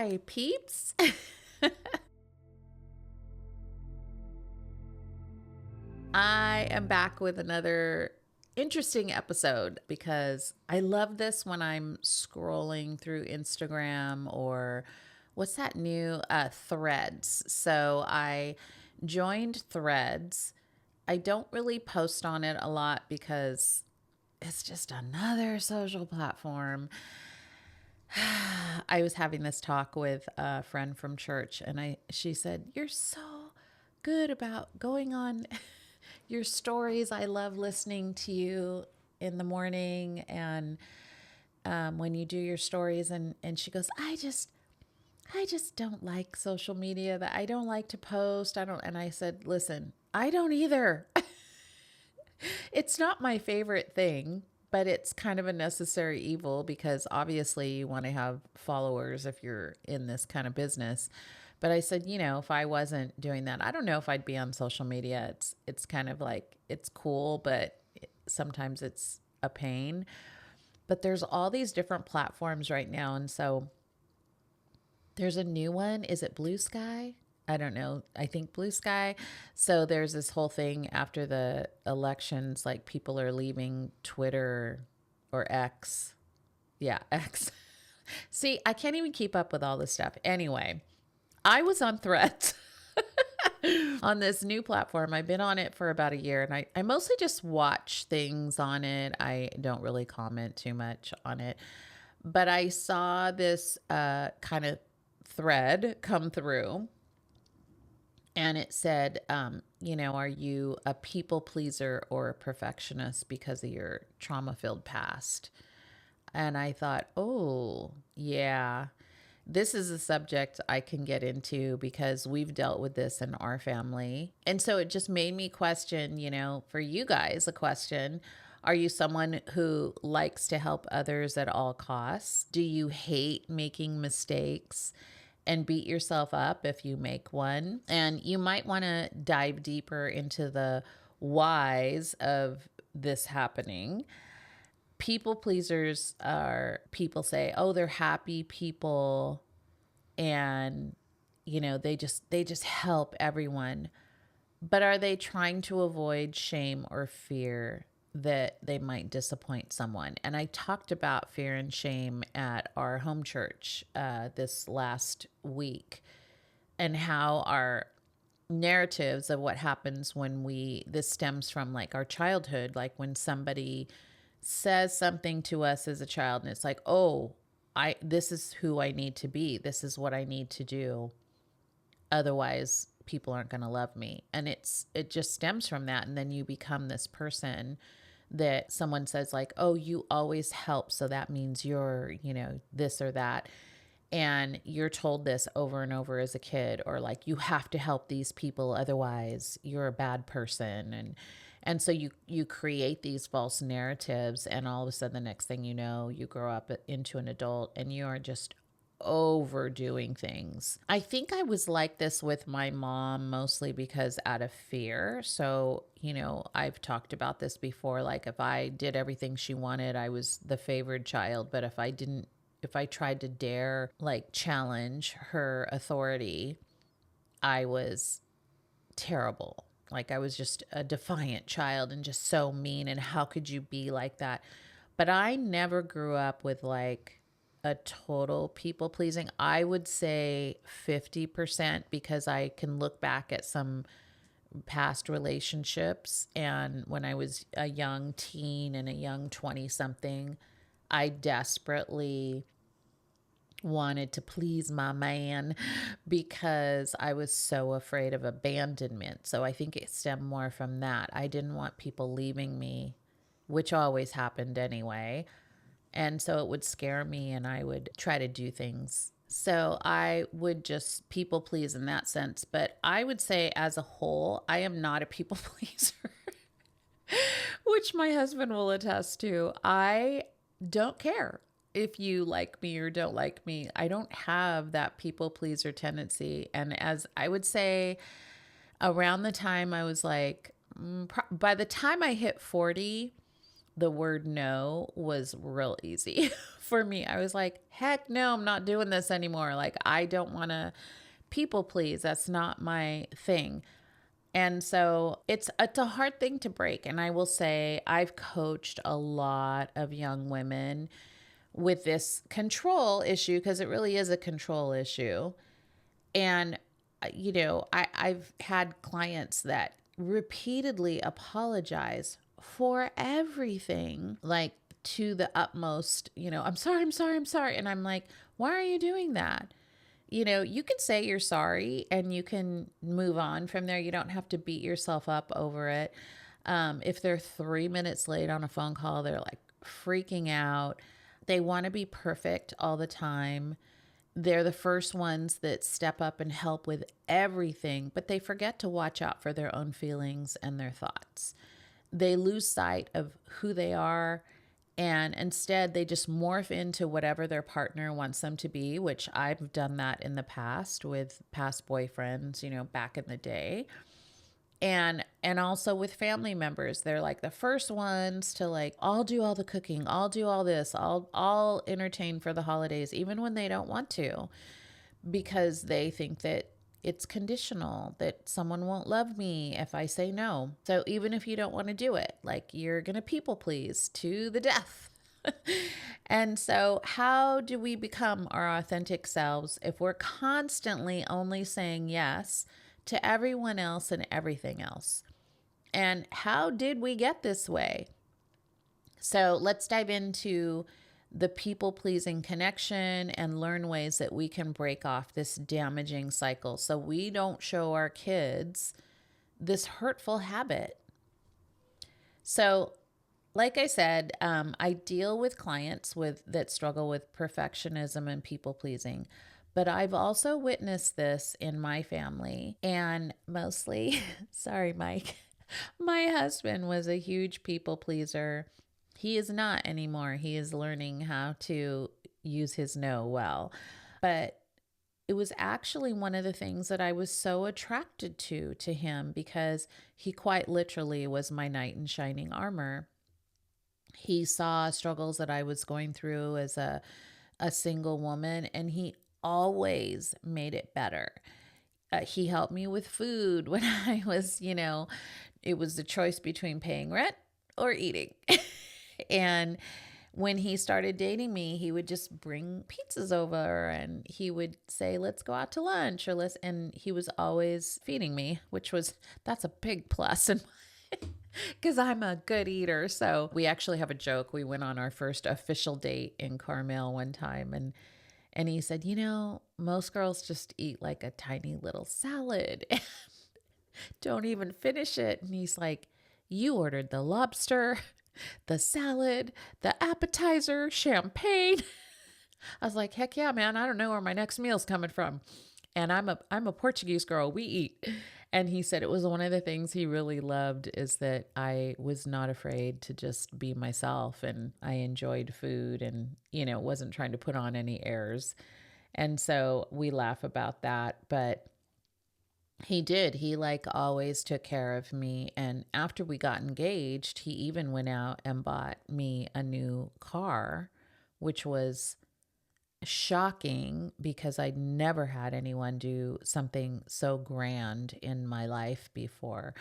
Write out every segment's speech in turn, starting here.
Hi, peeps. I am back with another interesting episode because I love this when I'm scrolling through Instagram or what's that new Threads. So I joined Threads. I don't really post on it a lot because it's just another social platform. I was having this talk with a friend from church, and she said, "You're so good about going on your stories. I love listening to you in the morning and when you do your stories." And she goes, I just don't like social media. That I don't like to post. I don't." And I said, "Listen, I don't either." It's not my favorite thing, but it's kind of a necessary evil because obviously you want to have followers if you're in this kind of business. But I said, if I wasn't doing that, I don't know if I'd be on social media. It's kind of like it's cool, but sometimes it's a pain. But there's all these different platforms right now, and so there's a new one. Is it Blue Sky? I don't know. I think Blue Sky. So there's this whole thing after the elections, like people are leaving Twitter or X. Yeah, X. See, I can't even keep up with all this stuff. Anyway, I was on Threads on this new platform. I've been on it for about a year, and I mostly just watch things on it. I don't really comment too much on it. But I saw this kind of thread come through, and it said, are you a people pleaser or a perfectionist because of your trauma filled past? And I thought, oh, yeah, this is a subject I can get into because we've dealt with this in our family. And so it just made me question, for you guys, a question. Are you someone who likes to help others at all costs? Do you hate making mistakes and beat yourself up if you make one? And you might want to dive deeper into the whys of this happening. People pleasers are people say, oh, they're happy people and they just help everyone. But are they trying to avoid shame or fear that they might disappoint someone? And I talked about fear and shame at our home church this last week, and how our narratives of what happens when this stems from like our childhood, like when somebody says something to us as a child and it's like, oh, this is who I need to be. This is what I need to do. Otherwise, people aren't going to love me. And it just stems from that. And then you become this person that someone says like, oh, you always help. So that means you're, this or that. And you're told this over and over as a kid, or like, you have to help these people. Otherwise you're a bad person. And so you create these false narratives, and all of a sudden the next thing you know, you grow up into an adult and you are just overdoing things. I think I was like this with my mom mostly because out of fear. So, I've talked about this before. Like if I did everything she wanted, I was the favored child. But if I tried to dare like challenge her authority, I was terrible. Like I was just a defiant child and just so mean. And how could you be like that? But I never grew up with like a total people pleasing. I would say 50% because I can look back at some past relationships. And when I was a young teen and a young 20 something, I desperately wanted to please my man because I was so afraid of abandonment. So I think it stemmed more from that. I didn't want people leaving me, which always happened anyway. And so it would scare me and I would try to do things. So I would just people please in that sense. But I would say as a whole, I am not a people pleaser, which my husband will attest to. I don't care if you like me or don't like me. I don't have that people pleaser tendency. And as I would say, around the time I was like, by the time I hit 40, the word no was real easy for me. I was like, heck no, I'm not doing this anymore. Like, I don't want to people please. That's not my thing. And so it's a hard thing to break. And I will say I've coached a lot of young women with this control issue, because it really is a control issue. And, I've had clients that repeatedly apologize for everything, like to the utmost, I'm sorry, I'm sorry, I'm sorry. And I'm like, why are you doing that? You can say you're sorry and you can move on from there. You don't have to beat yourself up over it. If they're 3 minutes late on a phone call, they're like freaking out. They want to be perfect all the time. They're the first ones that step up and help with everything, but they forget to watch out for their own feelings and their thoughts. They lose sight of who they are, and instead they just morph into whatever their partner wants them to be, which I've done that in the past with past boyfriends, back in the day. And also with family members, they're like the first ones to like, I'll do all the cooking, I'll do all this, I'll entertain for the holidays, even when they don't want to, because they think that it's conditional, that someone won't love me if I say no. So even if you don't want to do it, like you're going to people please to the death. And so how do we become our authentic selves if we're constantly only saying yes to everyone else and everything else? And how did we get this way? So let's dive into the people pleasing connection and learn ways that we can break off this damaging cycle so we don't show our kids this hurtful habit. So, like I said, I deal with clients that struggle with perfectionism and people pleasing. But I've also witnessed this in my family, and mostly, sorry, Mike, my husband was a huge people pleaser. He is not anymore. He is learning how to use his no well. But it was actually one of the things that I was so attracted to him, because he quite literally was my knight in shining armor. He saw struggles that I was going through as a single woman, and he always made it better. He helped me with food when I was, it was the choice between paying rent or eating. And when he started dating me, he would just bring pizzas over and he would say, let's go out to lunch and he was always feeding me, that's a big plus. And because I'm a good eater. So we actually have a joke. We went on our first official date in Carmel one time, and he said, most girls just eat like a tiny little salad and don't even finish it. And he's like, you ordered the lobster, the salad, the appetizer, champagne. I was like, heck yeah, man. I don't know where my next meal's coming from. And I'm a Portuguese girl. We eat. And he said it was one of the things he really loved, is that I was not afraid to just be myself, and I enjoyed food and, wasn't trying to put on any airs. And so we laugh about that, but he did. He like always took care of me. And after we got engaged, he even went out and bought me a new car, which was shocking because I'd never had anyone do something so grand in my life before.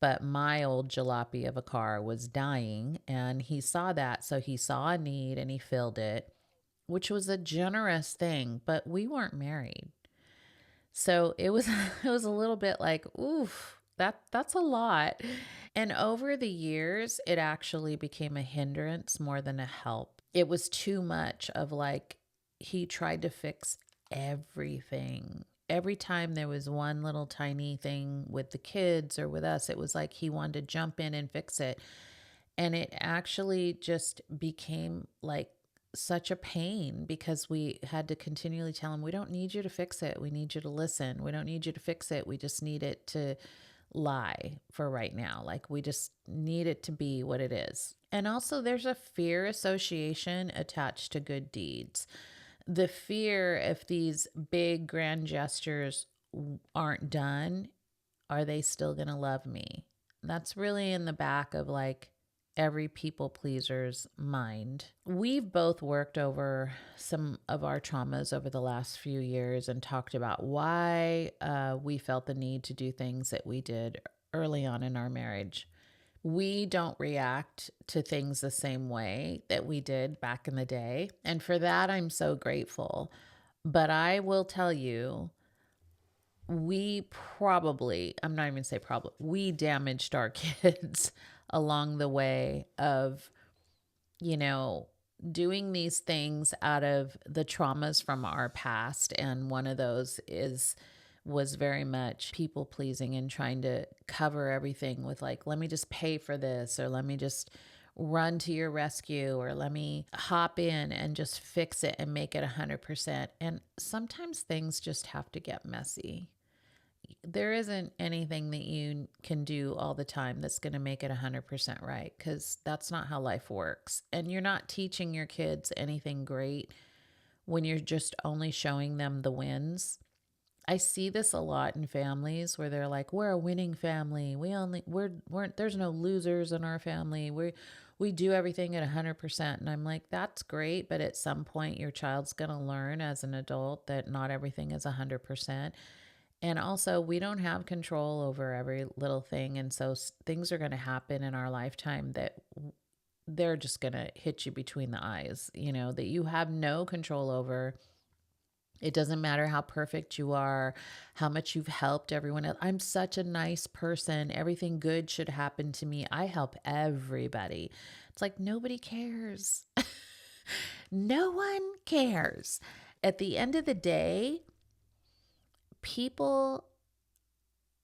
But my old jalopy of a car was dying, and he saw that. So he saw a need and he filled it, which was a generous thing, but we weren't married. So it was it was a little bit like, oof, that's a lot. And over the years, it actually became a hindrance more than a help. It was too much of like, he tried to fix everything. Every time there was one little tiny thing with the kids or with us, it was like he wanted to jump in and fix it. And it actually just became like such a pain, because we had to continually tell him, we don't need you to fix it. We need you to listen. We don't need you to fix it. We just need it to lie for right now. Like, we just need it to be what it is. And also there's a fear association attached to good deeds. The fear, if these big grand gestures aren't done, are they still going to love me? That's really in the back of like every people pleaser's mind. We've both worked over some of our traumas over the last few years and talked about why we felt the need to do things that we did early on in our marriage. We don't react to things the same way that we did back in the day. And for that, I'm so grateful. But I will tell you, we probably, I'm not even gonna say probably, we damaged our kids along the way of, you know, doing these things out of the traumas from our past. And one of those was very much people pleasing and trying to cover everything with like, let me just pay for this, or let me just run to your rescue, or let me hop in and just fix it and make it 100%. And sometimes things just have to get messy. There isn't anything that you can do all the time that's going to make it 100% right, because that's not how life works. And you're not teaching your kids anything great when you're just only showing them the wins. I see this a lot in families where they're like, we're a winning family. There's no losers in our family. We do everything at 100%. And I'm like, that's great. But at some point, your child's going to learn as an adult that not everything is 100%. And also, we don't have control over every little thing. And so things are going to happen in our lifetime that they're just going to hit you between the eyes, that you have no control over. It doesn't matter how perfect you are, how much you've helped everyone else. I'm such a nice person. Everything good should happen to me. I help everybody. It's like nobody cares. No one cares. At the end of the day, people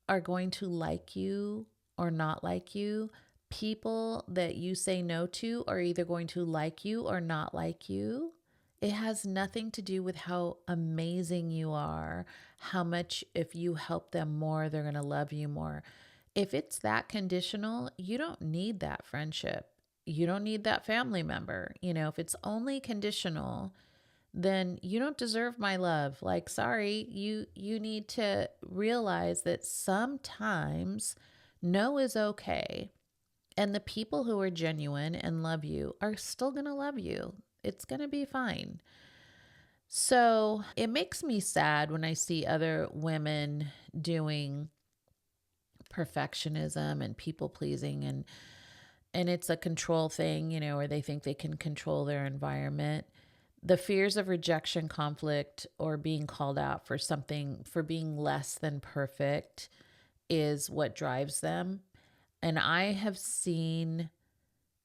are going to like you or not like you. People that you say no to are either going to like you or not like you. It has nothing to do with how amazing you are, how much if you help them more, they're going to love you more. If it's that conditional, you don't need that friendship. You don't need that family member. If it's only conditional, then you don't deserve my love. Like, sorry, you need to realize that sometimes no is okay. And the people who are genuine and love you are still going to love you. It's going to be fine. So it makes me sad when I see other women doing perfectionism and people pleasing, and it's a control thing, where they think they can control their environment. The fears of rejection, conflict, or being called out for something, for being less than perfect, is what drives them. And I have seen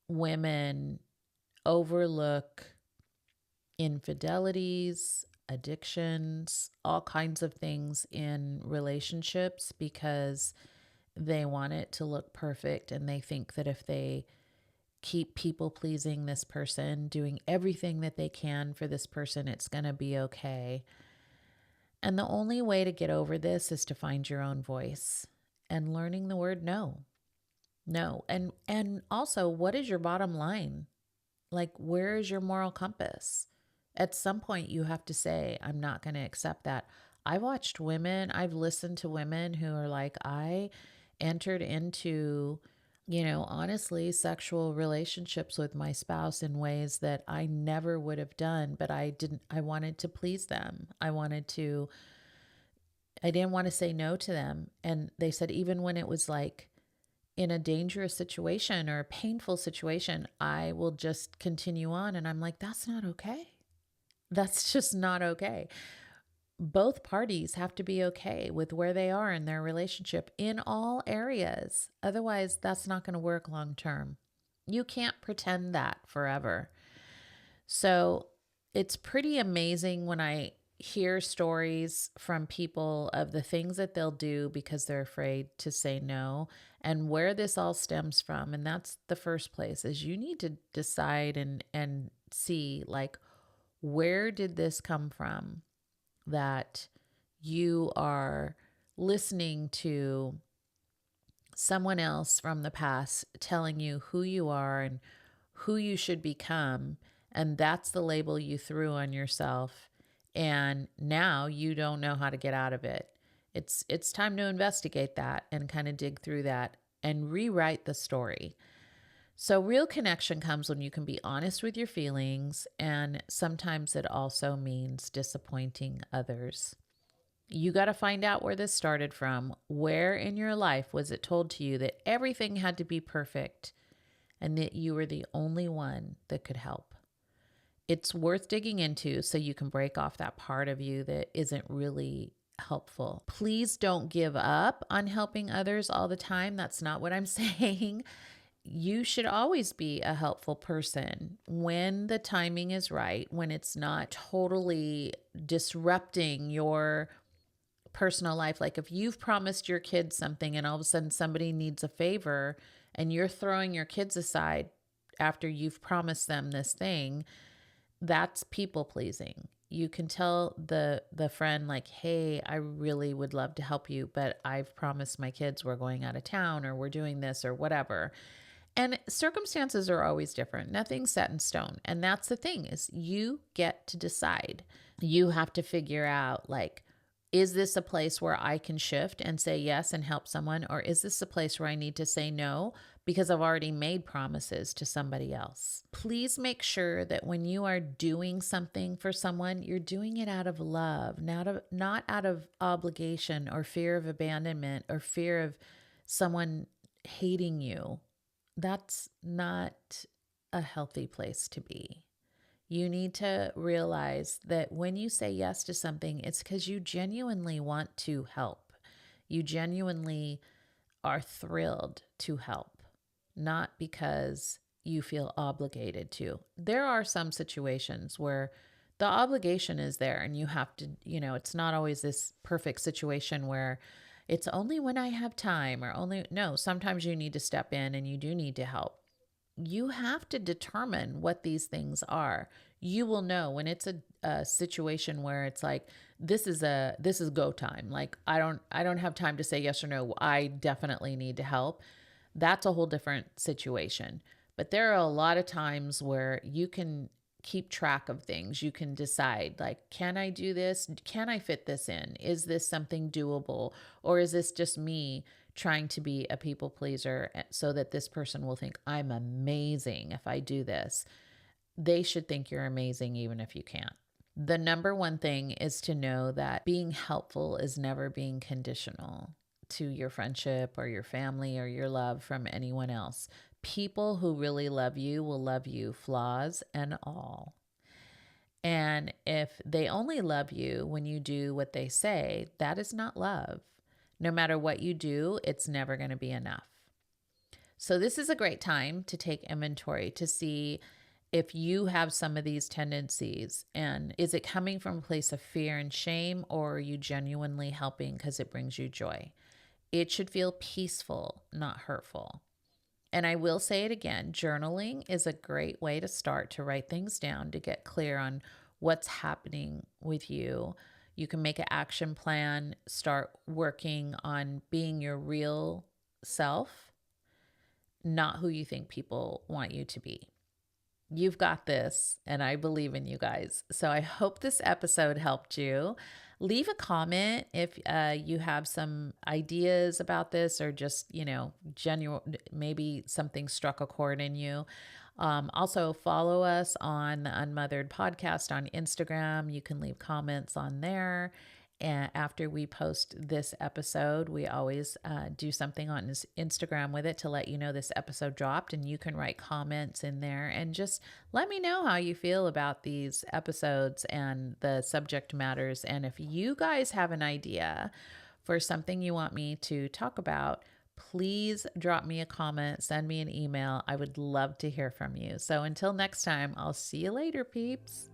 women overlook infidelities, addictions, all kinds of things in relationships because they want it to look perfect. And they think that if they keep people pleasing this person, doing everything that they can for this person, it's going to be okay. And the only way to get over this is to find your own voice and learning the word no. No. And also, what is your bottom line? Like, where is your moral compass? At some point, you have to say, I'm not going to accept that. I've listened to women who are like, I entered into, honestly, sexual relationships with my spouse in ways that I never would have done, but I wanted to please them. I didn't want to say no to them. And they said, even when it was like in a dangerous situation or a painful situation, I will just continue on. And I'm like, that's not okay. That's just not okay. Both parties have to be okay with where they are in their relationship in all areas. Otherwise, that's not going to work long term. You can't pretend that forever. So it's pretty amazing when I hear stories from people of the things that they'll do because they're afraid to say no, and where this all stems from. And that's the first place, is you need to decide and see, like, where did this come from that you are listening to someone else from the past telling you who you are and who you should become, and that's the label you threw on yourself, and now you don't know how to get out of it. It's time to investigate that and kind of dig through that and rewrite the story. So, real connection comes when you can be honest with your feelings, and sometimes it also means disappointing others. You got to find out where this started from. Where in your life was it told to you that everything had to be perfect and that you were the only one that could help? It's worth digging into so you can break off that part of you that isn't really helpful. Please don't give up on helping others all the time. That's not what I'm saying. You should always be a helpful person when the timing is right, when it's not totally disrupting your personal life. Like if you've promised your kids something and all of a sudden somebody needs a favor and you're throwing your kids aside after you've promised them this thing, that's people pleasing. You can tell the friend like, "Hey, I really would love to help you, but I've promised my kids we're going out of town or we're doing this or whatever." And circumstances are always different. Nothing's set in stone. And that's the thing is you get to decide. You have to figure out like, is this a place where I can shift and say yes and help someone? Or is this a place where I need to say no because I've already made promises to somebody else? Please make sure that when you are doing something for someone, you're doing it out of love, not out of obligation or fear of abandonment or fear of someone hating you. That's not a healthy place to be. You need to realize that when you say yes to something, it's because you genuinely want to help. You genuinely are thrilled to help, not because you feel obligated to. There are some situations where the obligation is there and you have to, it's not always this perfect situation where it's only when I have time or no, sometimes you need to step in and you do need to help. You have to determine what these things are. You will know when it's a situation where it's like, this is go time. Like, I don't have time to say yes or no. I definitely need to help. That's a whole different situation. But there are a lot of times where you can keep track of things. You can decide, like, can I do this? Can I fit this in? Is this something doable? Or is this just me trying to be a people pleaser so that this person will think I'm amazing if I do this? They should think you're amazing even if you can't. The number one thing is to know that being helpful is never being conditional to your friendship or your family or your love from anyone else. People who really love you will love you, flaws and all. And if they only love you when you do what they say, that is not love. No matter what you do, it's never going to be enough. So this is a great time to take inventory to see if you have some of these tendencies, and is it coming from a place of fear and shame, or are you genuinely helping because it brings you joy? It should feel peaceful, not hurtful. And I will say it again, journaling is a great way to start to write things down, to get clear on what's happening with you. You can make an action plan, start working on being your real self, not who you think people want you to be. You've got this, and I believe in you guys. So I hope this episode helped you. Leave a comment if you have some ideas about this, or just, genuine, maybe something struck a chord in you. Also, follow us on the UnMothered podcast on Instagram. You can leave comments on there. And after we post this episode, we always do something on Instagram with it to let you know this episode dropped, and you can write comments in there and just let me know how you feel about these episodes and the subject matters. And if you guys have an idea for something you want me to talk about, please drop me a comment, send me an email. I would love to hear from you. So until next time, I'll see you later, peeps.